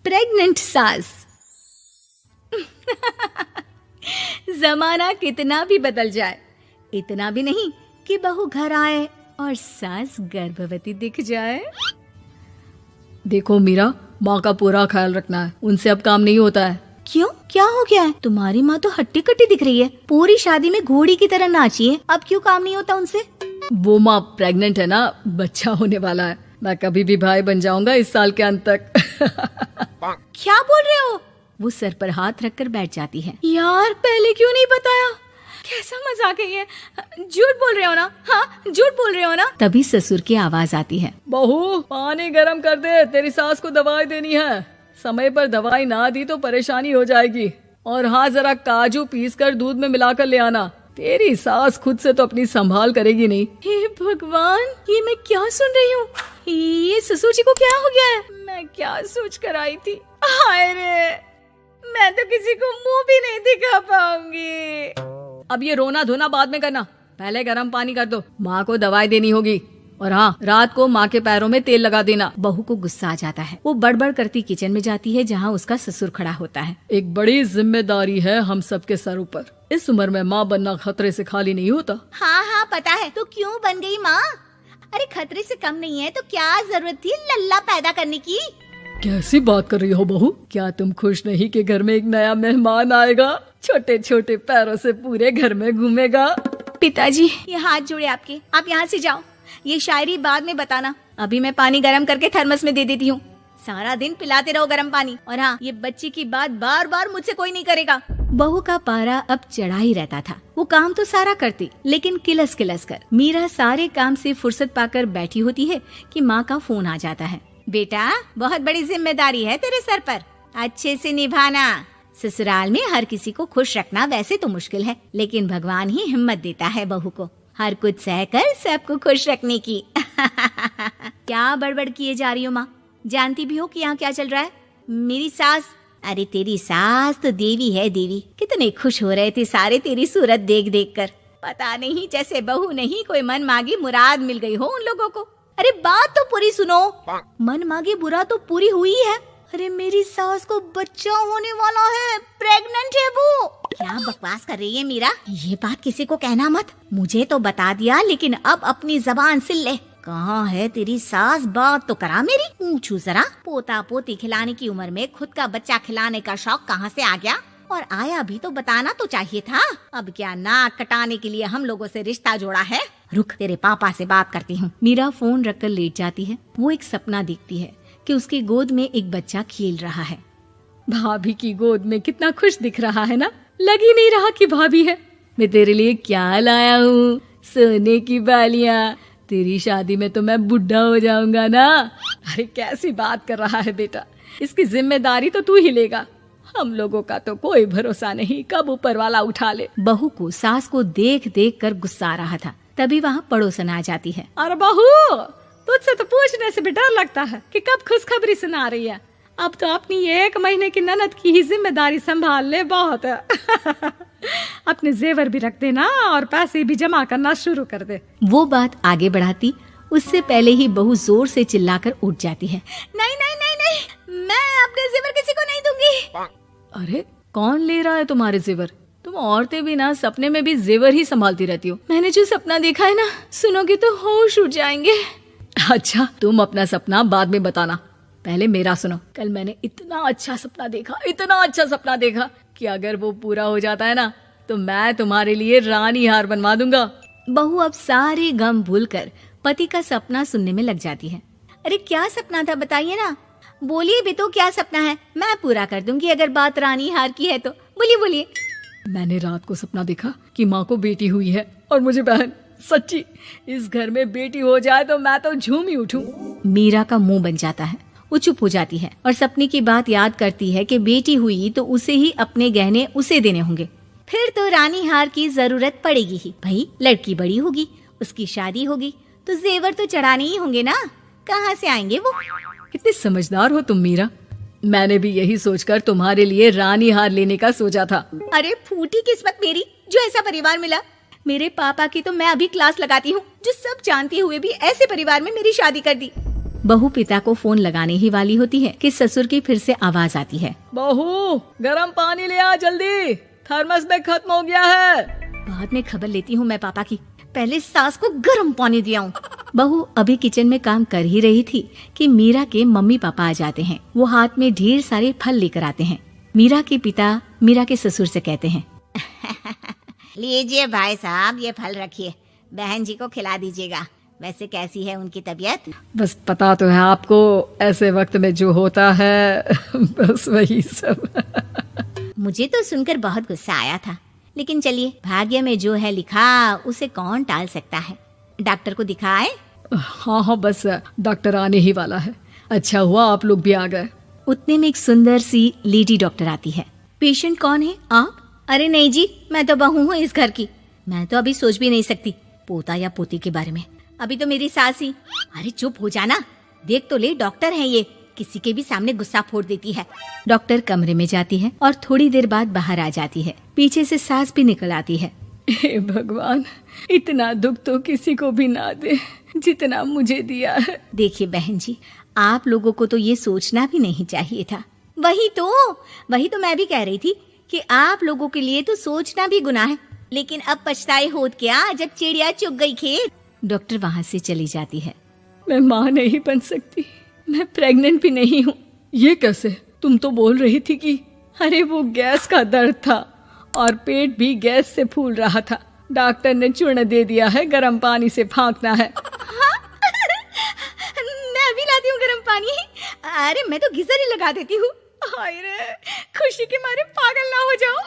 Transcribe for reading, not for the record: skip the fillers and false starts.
Pregnant सास। जमाना कितना भी बदल जाए, इतना भी नहीं कि बहू घर आए और सास गर्भवती दिख जाए। देखो मीरा, माँ का पूरा ख्याल रखना है, उनसे अब काम नहीं होता है। क्यों, क्या हो गया है? तुम्हारी माँ तो हट्टी कट्टी दिख रही है, पूरी शादी में घोड़ी की तरह नाची है, अब क्यों काम नहीं होता उनसे? वो माँ प्रेग्नेंट है ना, बच्चा होने वाला है। मैं कभी भी भाई बन जाऊंगा इस साल के अंत तक। क्या बोल रहे हो? वो सर पर हाथ रखकर बैठ जाती है। यार पहले क्यों नहीं बताया? कैसा मजाक है ये? झूठ बोल रहे हो ना? हाँ, झूठ बोल रहे हो ना? तभी ससुर की आवाज आती है। बहू, पानी गरम कर दे, तेरी सास को दवाई देनी है। समय पर दवाई ना दी तो परेशानी हो जाएगी। और हाँ, जरा काजू पीस कर दूध में मिलाकर ले आना। तेरी सास खुद से तो अपनी संभाल करेगी नहीं। हे भगवान, ये मैं क्या सुन रही हूँ? ये ससुर जी को क्या हो गया है? मैं क्या सोच कर आई थी? हाय रे, मैं तो किसी को मुंह भी नहीं दिखा पाऊंगी। अब ये रोना धोना बाद में करना, पहले गर्म पानी कर दो, माँ को दवाई देनी होगी। और हाँ, रात को माँ के पैरों में तेल लगा देना। बहू को गुस्सा आ जाता है, वो बड़बड़ करती किचन में जाती है जहाँ उसका ससुर खड़ा होता है। एक बड़ी जिम्मेदारी है हम सबके सर ऊपर। इस उम्र में माँ बनना खतरे से खाली नहीं होता। हाँ हाँ पता है, तो क्यों बन गई माँ? अरे खतरे से कम नहीं है तो क्या जरूरत थी लल्ला पैदा करने की? कैसी बात कर रही हो बहू? क्या तुम खुश नहीं कि घर में एक नया मेहमान आएगा, छोटे छोटे पैरों से पूरे घर में घूमेगा? पिताजी, ये हाथ जोड़े आपके, आप यहाँ से जाओ। ये शायरी बाद में बताना, अभी मैं पानी गरम करके थर्मस में दे देती हूँ। सारा दिन पिलाते रहो गरम पानी। और हाँ, ये बच्ची की बात बार बार मुझसे कोई नहीं करेगा। बहू का पारा अब चढ़ा ही रहता था। वो काम तो सारा करती, लेकिन किलस किलस कर। मीरा सारे काम से फुर्सत पाकर बैठी होती है कि माँ का फोन आ जाता है। बेटा, बहुत बड़ी जिम्मेदारी है तेरे सर पर, अच्छे से निभाना। ससुराल में हर किसी को खुश रखना वैसे तो मुश्किल है, लेकिन भगवान ही हिम्मत देता है बहू को हर कुछ सहकर सबको खुश रखने की। क्या बड़बड़ किए जा रही हो माँ? जानती भी हो कि यहाँ क्या चल रहा है? मेरी सास, अरे तेरी सास तो देवी है देवी। कितने खुश हो रहे थे सारे तेरी सूरत देख देख कर। पता नहीं जैसे बहू नहीं कोई मन मांगी मुराद मिल गई हो उन लोगों को। अरे बात तो पूरी सुनो। मन मांगी बुरा तो पूरी हुई है। अरे मेरी सास को बच्चा होने वाला है, प्रेग्नेंट है वो। क्या बकवास कर रही है मीरा? ये बात किसी को कहना मत। मुझे तो बता दिया, लेकिन अब अपनी जबान सिल ले। कहाँ है तेरी सास? बात तो करा मेरी। पूछू जरा, पोता पोती खिलाने की उम्र में खुद का बच्चा खिलाने का शौक कहाँ से आ गया? और आया भी तो बताना तो चाहिए था। अब क्या नाक कटाने के लिए हम लोगों से रिश्ता जोड़ा है? रुक, तेरे पापा से बात करती हूँ। मीरा फोन रखकर लेट जाती है। वो एक सपना देखती है कि उसकी गोद में एक बच्चा खेल रहा है। भाभी की गोद में कितना खुश दिख रहा है ना, लग ही नहीं रहा कि भाभी है। मैं तेरे लिए क्या लाया हूँ, सोने की बालियाँ। तेरी शादी में तो मैं बुढ़ा हो जाऊंगा ना। अरे कैसी बात कर रहा है बेटा, इसकी जिम्मेदारी तो तू ही लेगा। हम लोगों का तो कोई भरोसा नहीं, कब ऊपर वाला उठा ले। बहू को सास को देख देख कर गुस्सा आ रहा था। तभी वहाँ पड़ोसन आ जाती है। अरे बहू, तुझसे तो पूछने से भी डर लगता है कि कब खुशखबरी सुना रही है। अब तो अपनी 1 महीने की ननद की ही जिम्मेदारी संभाल ले, बहुत है। अपने जेवर भी रख देना और पैसे भी जमा करना शुरू कर दे। वो बात आगे बढ़ाती उससे पहले ही बहू जोर से चिल्लाकर उठ जाती है। नहीं नहीं नहीं नहीं, मैं अपने जेवर किसी को नहीं दूंगी। अरे कौन ले रहा है तुम्हारे जेवर? तुम औरतें भी ना सपने में भी जेवर ही संभालती रहती हो। मैंने जो सपना देखा है ना, सुनोगे तो होश उड़ जाएंगे। अच्छा, तुम अपना सपना बाद में बताना, पहले मेरा सुनो। कल मैंने इतना अच्छा सपना देखा, इतना अच्छा सपना देखा कि अगर वो पूरा हो जाता है ना तो मैं तुम्हारे लिए रानी हार बनवा दूंगा। बहू अब सारे गम भूलकर पति का सपना सुनने में लग जाती है। अरे क्या सपना था, बताइए ना। बोलिए भी तो, क्या सपना है? मैं पूरा कर दूंगी अगर बात रानी हार की है तो। बोलिए बोलिए। मैंने रात को सपना देखा कि माँ को बेटी हुई है और मुझे बहन। सच्ची, इस घर में बेटी हो जाए तो मैं तो झूम ही उठूं। मीरा का मुंह बन जाता है। वो चुप हो जाती है और सपने की बात याद करती है कि बेटी हुई तो उसे ही अपने गहने उसे देने होंगे। फिर तो रानी हार की जरूरत पड़ेगी ही। भाई लड़की बड़ी होगी, उसकी शादी होगी तो जेवर तो चढ़ाने ही होंगे ना, कहाँ से आएंगे वो? कितने समझदार हो तुम मीरा। मैंने भी यही सोचकर तुम्हारे लिए रानी हार लेने का सोचा था। अरे फूटी किस्मत मेरी जो ऐसा परिवार मिला। मेरे पापा की तो मैं अभी क्लास लगाती हूँ, जो सब जानते हुए भी ऐसे परिवार में मेरी शादी कर दी। बहू पिता को फोन लगाने ही वाली होती है कि ससुर की फिर से आवाज आती है। बहू गरम पानी ले आ जल्दी, थर्मस में खत्म हो गया है। बाद में खबर लेती हूँ मैं पापा की, पहले सास को गर्म पानी दिया हूँ। बहू अभी किचन में काम कर ही रही थी कि मीरा के मम्मी पापा आ जाते हैं। वो हाथ में ढेर सारे फल लेकर आते हैं। मीरा के पिता मीरा के ससुर से कहते हैं, लीजिए भाई साहब, ये फल रखिए, बहन जी को खिला दीजिएगा। वैसे कैसी है उनकी तबीयत? बस पता तो है आपको, ऐसे वक्त में जो होता है बस वही सब। मुझे तो सुनकर बहुत गुस्सा आया था, लेकिन चलिए, भाग्य में जो है लिखा उसे कौन टाल सकता है। डॉक्टर को दिखाए? हाँ, बस डॉक्टर आने ही वाला है। अच्छा हुआ आप लोग भी आ गए। उतने में एक सुंदर सी लेडी डॉक्टर आती है। पेशेंट कौन है आप? अरे नहीं जी, मैं तो बहू हूँ इस घर की। मैं तो अभी सोच भी नहीं सकती पोता या पोती के बारे में। अभी तो मेरी सास ही। अरे चुप हो जाना, देख तो ले, डॉक्टर है ये, किसी के भी सामने गुस्सा फोड़ देती है। डॉक्टर कमरे में जाती है और थोड़ी देर बाद बाहर आ जाती है। पीछे से सास भी निकल आती है। हे भगवान, इतना दुख तो किसी को भी ना दे जितना मुझे दिया है। देखिए बहन जी, आप लोगों को तो ये सोचना भी नहीं चाहिए था। वही तो मैं भी कह रही थी कि आप लोगों के लिए तो सोचना भी गुनाह है, लेकिन अब पछताए होत क्या जब चिड़िया चुग गई खेत। डॉक्टर वहाँ से चली जाती है। मैं माँ नहीं बन सकती, मैं प्रेग्नेंट भी नहीं हूँ। ये कैसे? तुम तो बोल रही थी कि अरे वो गैस का दर्द था और पेट भी गैस से फूल रहा था। डॉक्टर ने चूर्ण दे दिया है, गर्म पानी से फाँकना है। हाँ? मैं अभी लाती हूँ गर्म पानी। अरे मैं तो गीजर ही लगा देती हूँ। हाय रे, खुशी के मारे पागल ना हो जाओ।